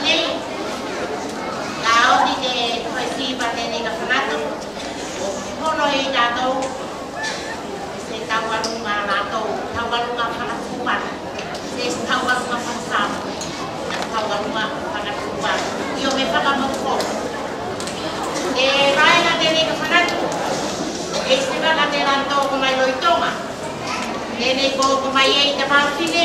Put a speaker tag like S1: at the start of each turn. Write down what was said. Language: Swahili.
S1: Nei, ka odi te koe tipa tēne ka whanatu, o hono i tātou, se tauarunga rātou, tauarunga whakatupan, se tauarunga whakasam, tauarunga whakatupan, i o me whakamauko. E raenga tēne ka whanatu, e se waka te ranto ko mai loitonga, tēne ko mai ei te māwhine,